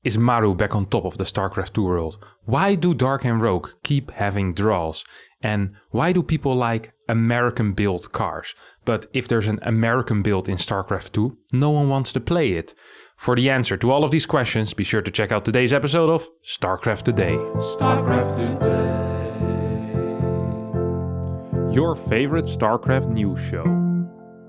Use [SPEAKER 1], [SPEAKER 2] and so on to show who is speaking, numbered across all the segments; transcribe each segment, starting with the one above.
[SPEAKER 1] Is Maru back on top of the Starcraft 2 world? Why do Dark and Rogue keep having draws? And why do people like American built cars? But if there's an American build in Starcraft 2, no one wants to play it. For the answer to all of these questions, be sure to check out today's episode of Starcraft Today.
[SPEAKER 2] Starcraft Today.
[SPEAKER 1] Your favorite Starcraft news show.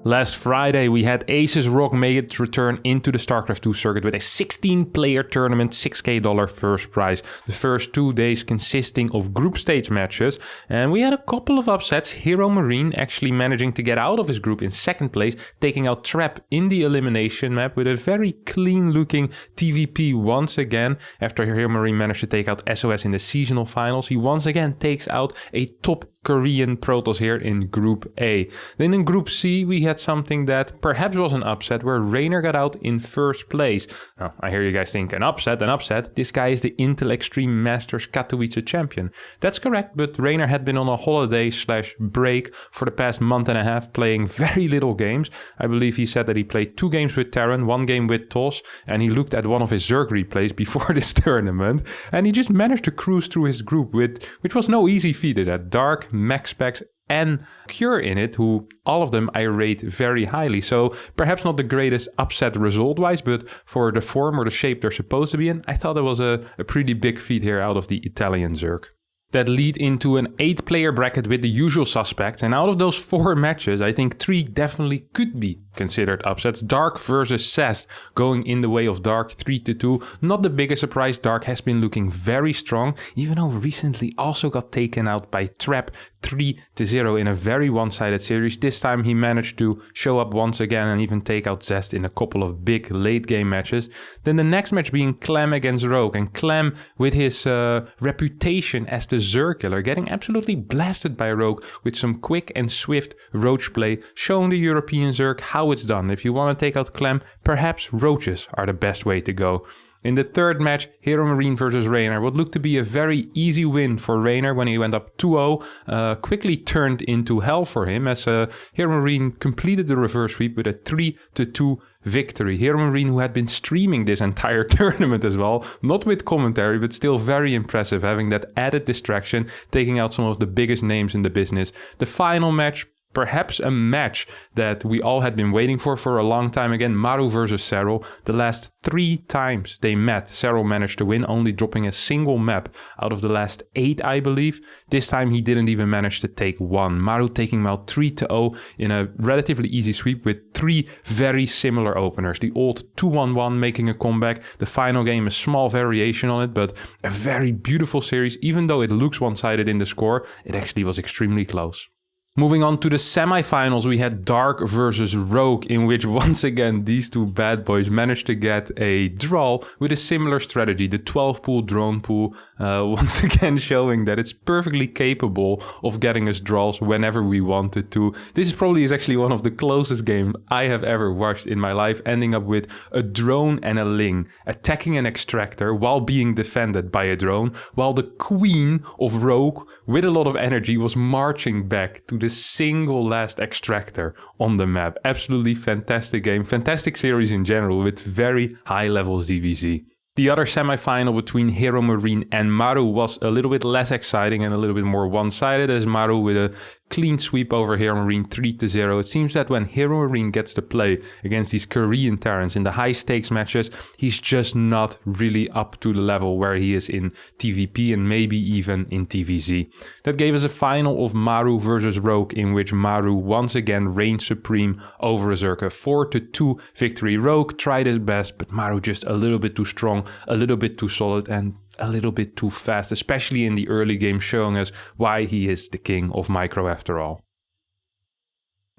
[SPEAKER 1] Last Friday, we had Asus Rougue make its return into the Starcraft 2 circuit with a 16-player tournament, $6,000 first prize. The first 2 days consisting of group stage matches. And we had a couple of upsets. Hero Marine actually managing to get out of his group in second place, taking out Trap in the elimination map with a very clean-looking TVP once again. After Hero Marine managed to take out SOS in the seasonal finals, he once again takes out a top Korean Protoss here in Group A. Then in Group C, we had something that perhaps was an upset where Raynor got out in first place. Now, I hear you guys think, an upset. This guy is the Intel Extreme Masters Katowice champion. That's correct, but Raynor had been on a holiday/break for the past month and a half, playing very little games. I believe he said that he played 2 games with Terran, 1 game with TOS, and he looked at one of his Zerg replays before this tournament, and he just managed to cruise through his group, which was no easy feat. It had Dark, MaxSpecs, and Cure in it, who all of them I rate very highly. So perhaps not the greatest upset result-wise, but for the form or the shape they're supposed to be in, I thought it was a pretty big feat here out of the Italian Zerg. That lead into an 8-player bracket with the usual suspects, and out of those 4 matches, I think 3 definitely could be considered upsets. Dark versus Cest going in the way of Dark 3-2. Not the biggest surprise, Dark has been looking very strong, even though recently also got taken out by Trap 3-0 in a very one-sided series. This time he managed to show up once again and even take out Zest in a couple of big late game matches. Then the next match being Clem against Rogue, and Clem with his reputation as the Zerg killer getting absolutely blasted by Rogue with some quick and swift roach play, showing the European Zerg how it's done. If you want to take out Clem, perhaps roaches are the best way to go. In the third match, Hero Marine versus Raynor, what looked to be a very easy win for Raynor when he went up 2-0, quickly turned into hell for him as Hero Marine completed the reverse sweep with a 3-2 victory. Hero Marine, who had been streaming this entire tournament as well, not with commentary, but still very impressive, having that added distraction, taking out some of the biggest names in the business. The final match, perhaps a match that we all had been waiting for a long time again, Maru versus Serral. The last 3 times they met, Serral managed to win, only dropping a single map out of the last 8, I believe. This time he didn't even manage to take 1. Maru taking him out 3-0 in a relatively easy sweep with 3 very similar openers. The old 2-1-1 making a comeback. The final game, a small variation on it, but a very beautiful series. Even though it looks one-sided in the score, it actually was extremely close. Moving on to the semifinals, we had Dark versus Rogue, in which once again these 2 bad boys managed to get a draw with a similar strategy, the 12-pool drone pool, once again showing that it's perfectly capable of getting us draws whenever we wanted to. This is actually one of the closest games I have ever watched in my life, ending up with a drone and a Ling attacking an extractor while being defended by a drone, while the queen of Rogue with a lot of energy was marching back to the single last extractor on the map. Absolutely fantastic game, fantastic series in general with very high levels DVZ. The other semi-final between Hero Marine and Maru was a little bit less exciting and a little bit more one-sided, as Maru with a clean sweep over Hero Marine 3-0. It seems that when Hero Marine gets to play against these Korean Terrans in the high stakes matches, he's just not really up to the level where he is in TVP and maybe even in TVZ. That gave us a final of Maru versus Rogue, in which Maru once again reigned supreme over Zerka. 4-2 victory. Rogue tried his best, but Maru just a little bit too strong, a little bit too solid, and a little bit too fast, especially in the early game, showing us why he is the king of micro after all.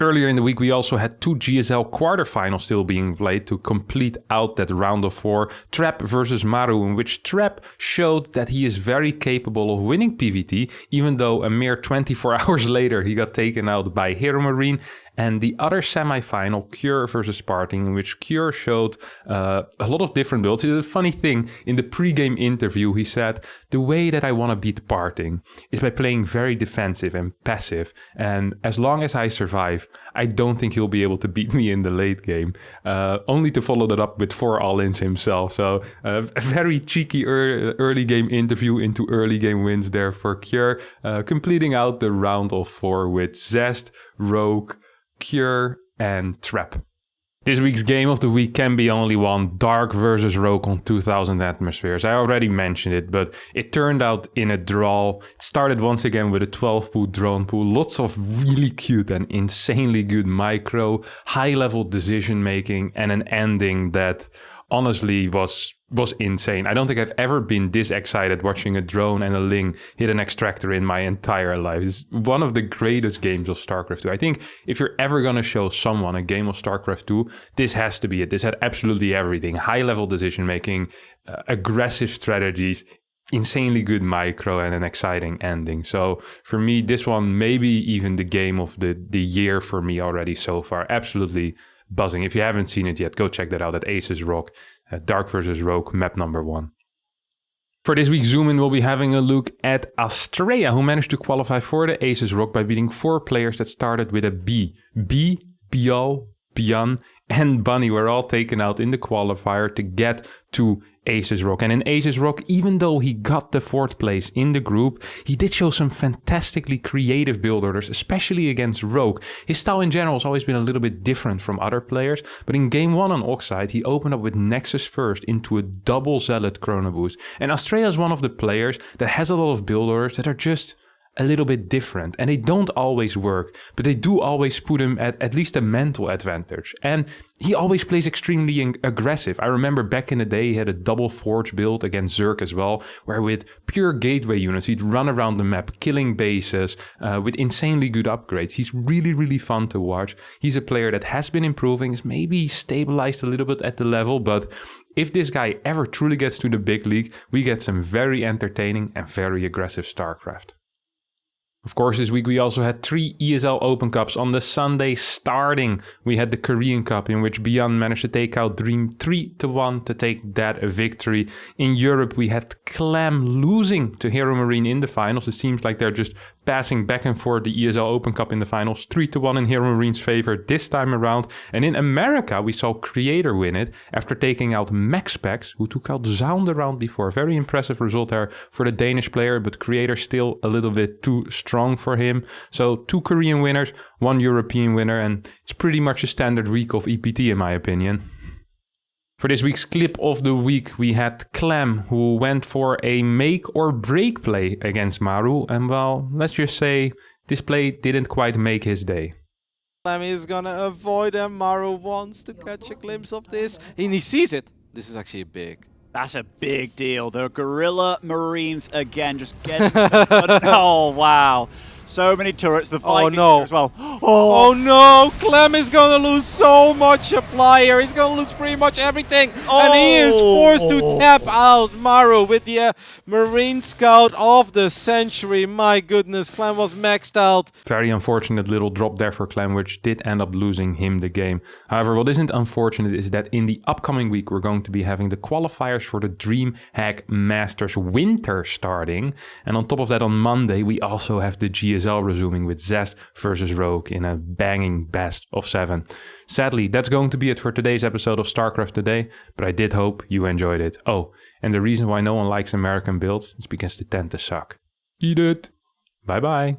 [SPEAKER 1] Earlier in the week, we also had 2 GSL quarterfinals still being played to complete out that round of 4. Trap versus Maru, in which Trap showed that he is very capable of winning PvT, even though a mere 24 hours later he got taken out by Hero Marine. and the other semi-final, Cure versus Spartan, in which Cure showed a lot of different builds. The funny thing, in the pre-game interview, he said, the way that I want to beat Parting is by playing very defensive and passive, and as long as I survive, I don't think he'll be able to beat me in the late game. Only to follow that up with 4 all-ins himself. So a very cheeky early game interview into early game wins there for Cure, completing out the round of 4 with Zest, Rougue, Cure, and Trap. This week's game of the week can be only one, Dark versus Rougue on 2000 Atmospheres. I already mentioned it, but it turned out in a draw. It started once again with a 12-pool drone pool, lots of really cute and insanely good micro, high-level decision-making, and an ending that honestly was insane. I don't think I've ever been this excited watching a drone and a Ling hit an extractor in my entire life. It's one of the greatest games of StarCraft 2. I think if you're ever going to show someone a game of StarCraft 2, this has to be it. This had absolutely everything. High-level decision-making, aggressive strategies, insanely good micro, and an exciting ending. So for me, this one maybe even the game of the year for me already so far. Absolutely buzzing. If you haven't seen it yet, go check that out at Asus Rock, Dark vs. Rougue, map number 1. For this week's Zoom In, we'll be having a look at Astrea, who managed to qualify for the Asus Rock by beating 4 players that started with a B. B, Bial, Bian, and Bunny were all taken out in the qualifier to get to Asus Rock. And in Asus Rock, even though he got the 4th place in the group, he did show some fantastically creative build orders, especially against Rougue. His style in general has always been a little bit different from other players, but in game 1 on Oxide, he opened up with Nexus first into a double Zealot Chrono Boost. And Astrea is one of the players that has a lot of build orders that are just a little bit different, and they don't always work, but they do always put him at least a mental advantage. And he always plays extremely aggressive. I remember back in the day he had a double Forge build against Zerg as well, where with pure gateway units he'd run around the map killing bases with insanely good upgrades. He's really fun to watch. He's a player that has been improving, is maybe stabilized a little bit at the level, but if this guy ever truly gets to the big league, we get some very entertaining and very aggressive StarCraft. Of course, this week we also had 3 ESL Open Cups. On the Sunday starting, we had the Korean Cup, in which Bian managed to take out Dream 3-1 to take that a victory. In Europe, we had Clam losing to Hero Marine in the finals. It seems like they're just passing back and forth the ESL Open Cup in the finals. 3-1 in Hero Marine's favor this time around. And in America, we saw Creator win it after taking out MaxPax, who took out Zaun the round before. Very impressive result there for the Danish player, but Creator still a little bit too strong for him. So 2 Korean winners, 1 European winner, and it's pretty much a standard week of EPT in my opinion. For this week's clip of the week, we had Clem, who went for a make or break play against Maru, and well, let's just say this play didn't quite make his day.
[SPEAKER 3] Clem is gonna avoid him. Maru wants to catch a glimpse of this, and he sees it. This is actually big.
[SPEAKER 4] That's a big deal. The Gorilla Marines again, just getting... oh, wow. So many turrets. The Vikings as well.
[SPEAKER 3] Oh no, Clem is gonna lose so much supply here. He's gonna lose pretty much everything. And he is forced to tap out Maru with the Marine Scout of the century. My goodness, Clem was maxed out.
[SPEAKER 1] Very unfortunate little drop there for Clem, which did end up losing him the game. However, what isn't unfortunate is that in the upcoming week, we're going to be having the qualifiers for the DreamHack Masters Winter starting. And on top of that, on Monday, we also have the GSL resuming with Zest versus Rougue in a banging best of 7. Sadly, that's going to be it for today's episode of StarCraft Today, but I did hope you enjoyed it. Oh, and the reason why no one likes American builds is because they tend to suck. Eat it! Bye bye!